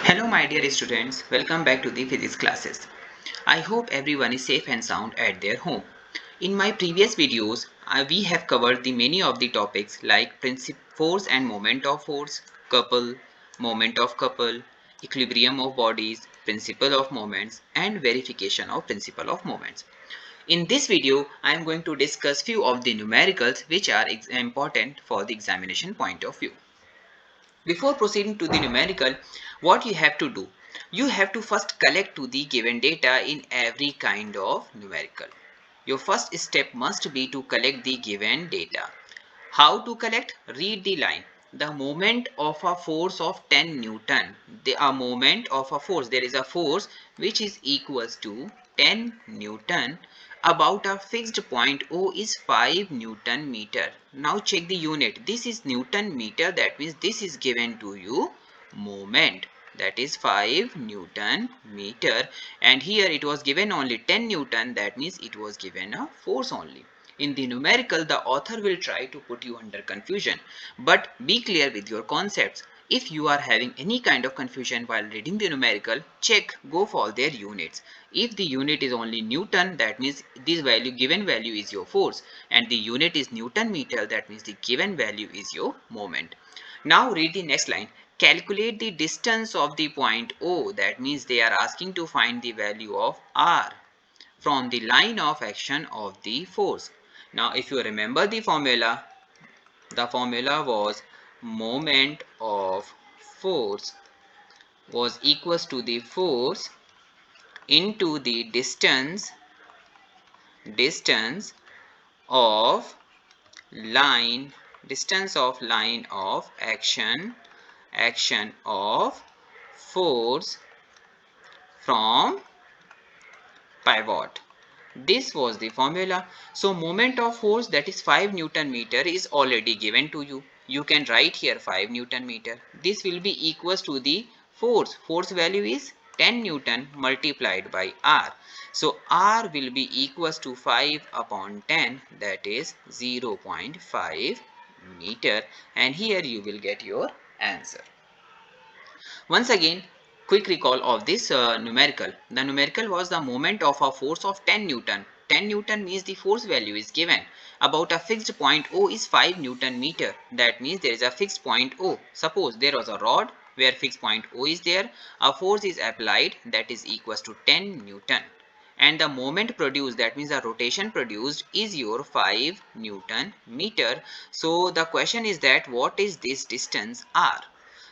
Hello my dear students, welcome back to the physics classes. I hope everyone is safe and sound at their home. In my previous videos, we have covered the many of the topics like force and moment of force, couple, moment of couple, equilibrium of bodies, principle of moments and verification of principle of moments. In this video, I am going to discuss few of the numericals which are important for the examination point of view. Before proceeding to the numerical, what you have to do? You have to first collect to the given data in every kind of numerical. Your first step must be to collect the given data. How to collect? Read the line. The moment of a force of 10 Newton. The moment of a force. There is a force which is equals to 10 Newton about a fixed point O is 5 Newton meter. Now check the unit. This is Newton meter. That means this is given to you moment. That is 5 Newton meter. And here it was given only 10 Newton. That means it was given a force only. In the numerical, the author will try to put you under confusion. But be clear with your concepts. If you are having any kind of confusion while reading the numerical, check, go for their units. If the unit is only Newton, that means this value, given value is your force. And the unit is Newton meter, that means the given value is your moment. Now read the next line. Calculate the distance of the point O. That means they are asking to find the value of R from the line of action of the force. Now if you remember the formula was moment of force was equals to the force into the distance of line of action of force from pivot. This was the formula. So moment of force, that is 5 Newton meter, is already given to you. You can write here 5 Newton meter. This will be equals to the force. Force value is 10 Newton multiplied by R. So R will be equals to 5 upon 10, that is 0.5 meter, and here you will get your answer. Once again, quick recall of this numerical. The numerical was the moment of a force of 10 Newton. 10 Newton means the force value is given. About a fixed point O is 5 Newton meter. That means there is a fixed point O. Suppose there was a rod where fixed point O is there. A force is applied that is equals to 10 Newton. And the moment produced, that means the rotation produced, is your 5 Newton meter. So the question is that what is this distance R?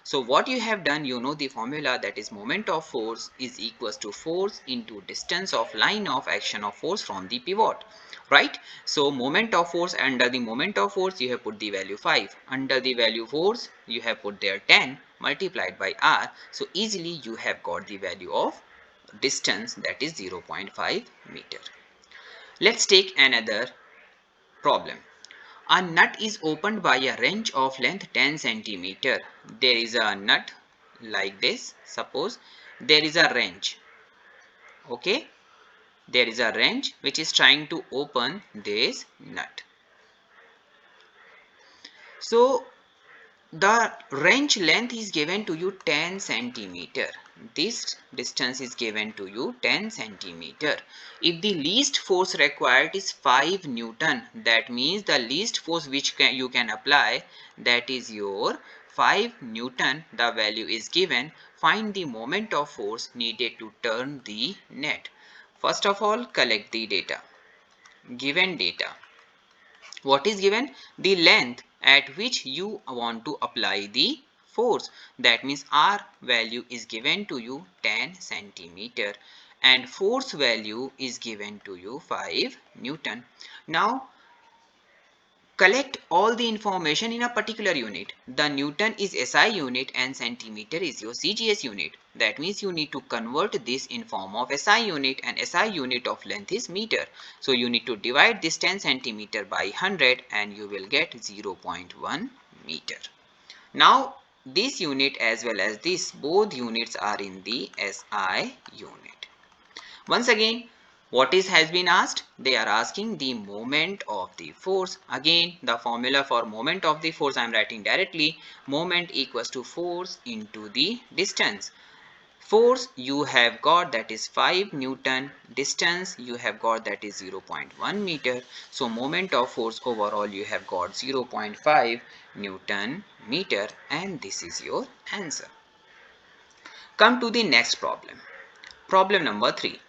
So what you have done, you know the formula, that is moment of force is equals to force into distance of line of action of force from the pivot, right? So moment of force, under the moment of force you have put the value 5, under the value force you have put there 10 multiplied by R. So easily you have got the value of distance, that is 0.5 meter. Let's take another problem. A nut is opened by a wrench of length 10 centimeter. There is a nut like this. Suppose there is a wrench. Okay. There is a wrench which is trying to open this nut. So the wrench length is given to you 10 centimeter. This distance is given to you 10 centimeter. If the least force required is 5 Newton, that means the least force which you can apply, that is your 5 Newton, the value is given. Find the moment of force needed to turn the net. First of all, collect the data. Given data. What is given? The length at which you want to apply the force. That means R value is given to you 10 centimeter and force value is given to you 5 Newton. Now collect all the information in a particular unit. The Newton is SI unit and centimeter is your CGS unit. That means you need to convert this in form of SI unit, and SI unit of length is meter. So you need to divide this 10 centimeter by 100 and you will get 0.1 meter. Now this unit as well as this, both units are in the SI unit. Once again, what has been asked? They are asking the moment of the force. Again, the formula for moment of the force I am writing directly. Moment equals to force into the distance. Force you have got, that is 5 Newton. Distance you have got, that is 0.1 meter. So moment of force overall you have got 0.5 Newton meter, and this is your answer. Come to the next problem. Problem number 3.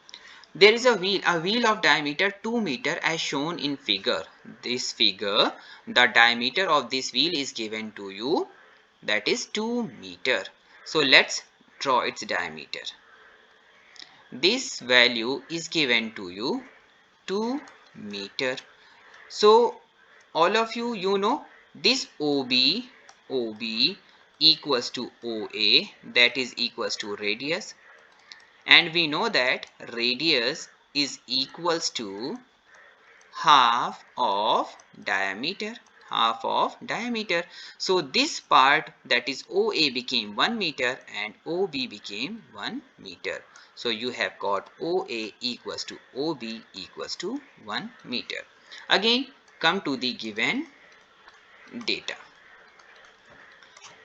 There is a wheel of diameter 2 meter as shown in figure. This figure, the diameter of this wheel is given to you, that is 2 meter. So let's draw its diameter. This value is given to you 2 meter. So all of you know this OB equals to OA, that is equals to radius, and we know that radius is equals to half of diameter. So this part, that is OA, became 1 meter and OB became 1 meter. So you have got OA equals to OB equals to 1 meter. Again, come to the given data.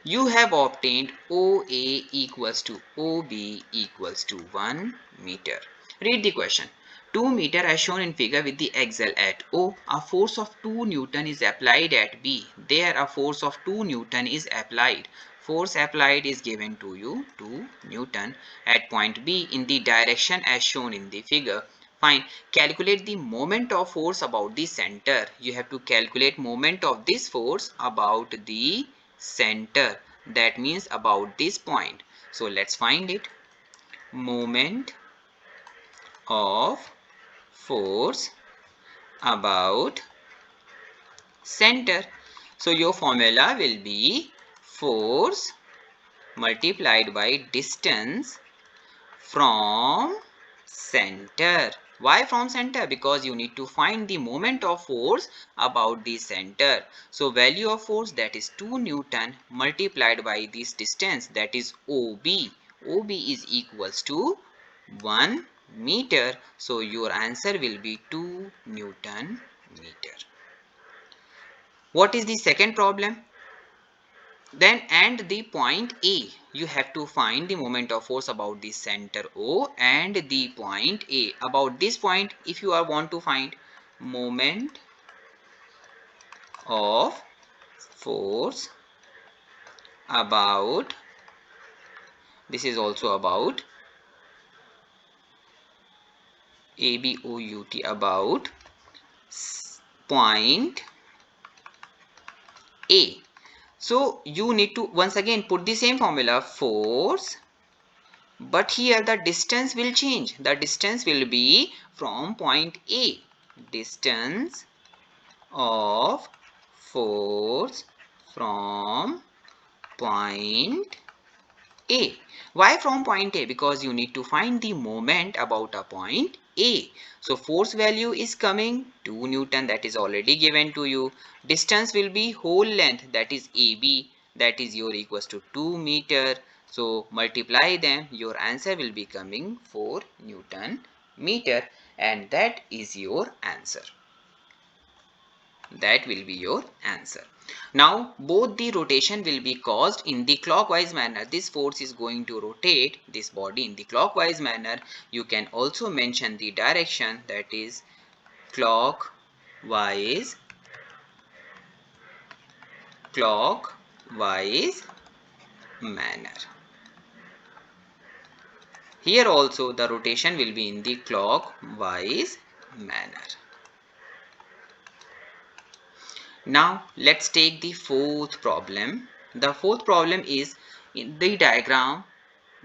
You have obtained OA equals to OB equals to 1 meter. Read the question. 2 meter as shown in figure with the axle at O. A force of 2 Newton is applied at B. There a force of 2 Newton is applied. Force applied is given to you 2 Newton at point B in the direction as shown in the figure. Fine. Calculate the moment of force about the center. You have to calculate moment of this force about the center, that means about this point. So let's find it. Moment of force about center. So your formula will be force multiplied by distance from center. Why from center? Because you need to find the moment of force about the center. So value of force, that is 2 Newton, multiplied by this distance, that is OB. OB is equals to 1 meter. So your answer will be 2 Newton meter. What is the second problem? Then and the point A, you have to find the moment of force about the center O and the point A. About this point, if you want to find moment of force about, this is also about ABOUT, about point A. So you need to once again put the same formula, force, but here the distance will change. The distance will be from point A. Distance of force from point A. Why from point A? Because you need to find the moment about a point A. So force value is coming 2 Newton, that is already given to you. Distance will be whole length, that is AB, that is your equals to 2 meter. So multiply them, your answer will be coming 4 Newton meter, and that is your answer. That will be your answer. Now both the rotation will be caused in the clockwise manner. This force is going to rotate this body in the clockwise manner. You can also mention the direction, that is clockwise manner. Here also the rotation will be in the clockwise manner. Now let's take the fourth problem. The fourth problem is, in the diagram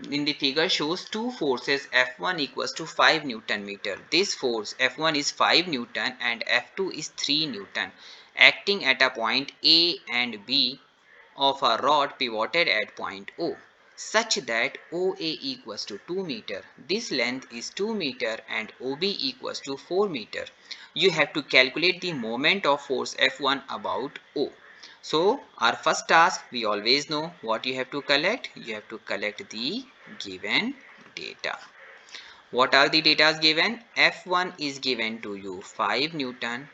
in the figure shows two forces, F1 equals to 5 Newton meter. This force F1 is 5 Newton and F2 is 3 Newton, acting at a point A and B of a rod pivoted at point O, such that OA equals to 2 meter. This length is 2 meter and OB equals to 4 meter. You have to calculate the moment of force F1 about O. So our first task, we always know what you have to collect. You have to collect the given data. What are the data given? F1 is given to you 5 Newton.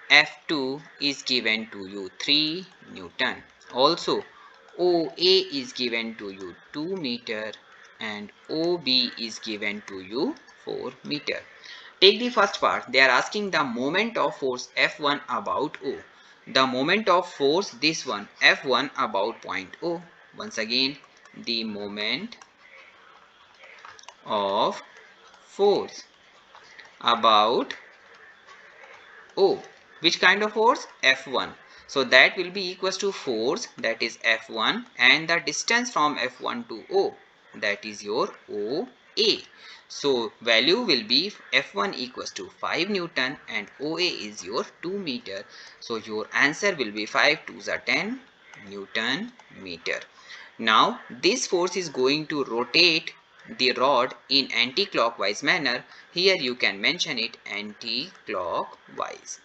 F2 is given to you 3 Newton. Also OA is given to you 2 meter and OB is given to you 4 meter. Take the first part. They are asking the moment of force F1 about O. The moment of force, this one, F1 about point O. Once again, the moment of force about O. Which kind of force? F1. So that will be equals to force, that is F1, and the distance from F1 to O, that is your OA. So value will be F1 equals to 5 Newton and OA is your 2 meter. So your answer will be 5 2s are 10 Newton meter. Now this force is going to rotate the rod in anti-clockwise manner. Here you can mention it anti-clockwise.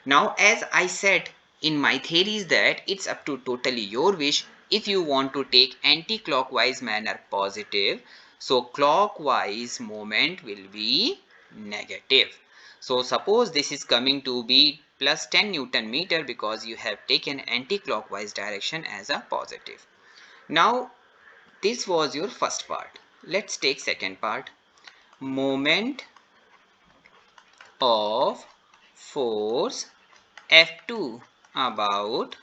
Now as I said in my theories that it's up to totally your wish if you want to take anti-clockwise manner positive. So clockwise moment will be negative. So suppose this is coming to be plus 10 Newton meter because you have taken anti-clockwise direction as a positive. Now this was your first part. Let's take second part. Moment of force F2 about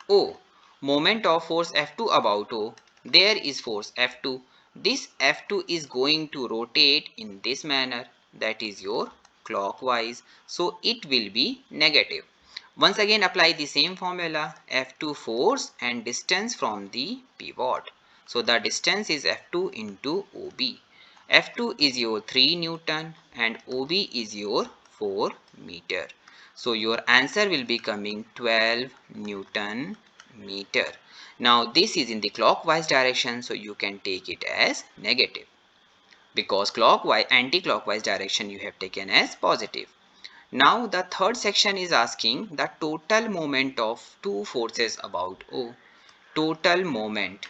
O. Moment of force F2 about O. There is force F2. This F2 is going to rotate in this manner, that is your clockwise. So it will be negative. Once again apply the same formula, F2 force and distance from the pivot. So the distance is F2 into OB. F2 is your 3 Newton and OB is your 4 meter. So your answer will be coming 12 Newton meter. Now this is in the clockwise direction, so you can take it as negative because clockwise, anti-clockwise direction you have taken as positive. Now the third section is asking the total moment of two forces about O. Total moment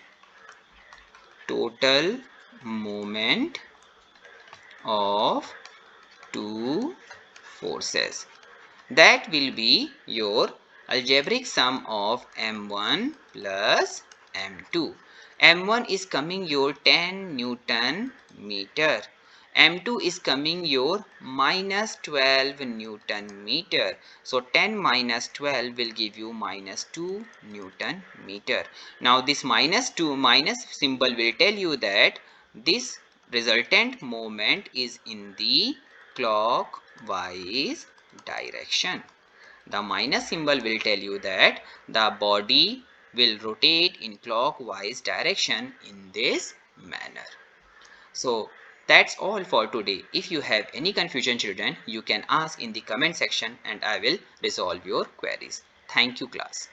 of two forces. That will be your algebraic sum of M1 plus M2. M1 is coming your 10 Newton meter. M2 is coming your minus 12 Newton meter. So 10 minus 12 will give you minus 2 Newton meter. Now this minus symbol will tell you that this resultant moment is in the clockwise direction. The minus symbol will tell you that the body will rotate in clockwise direction in this manner. So that's all for today. If you have any confusion, children, you can ask in the comment section and I will resolve your queries. Thank you, class.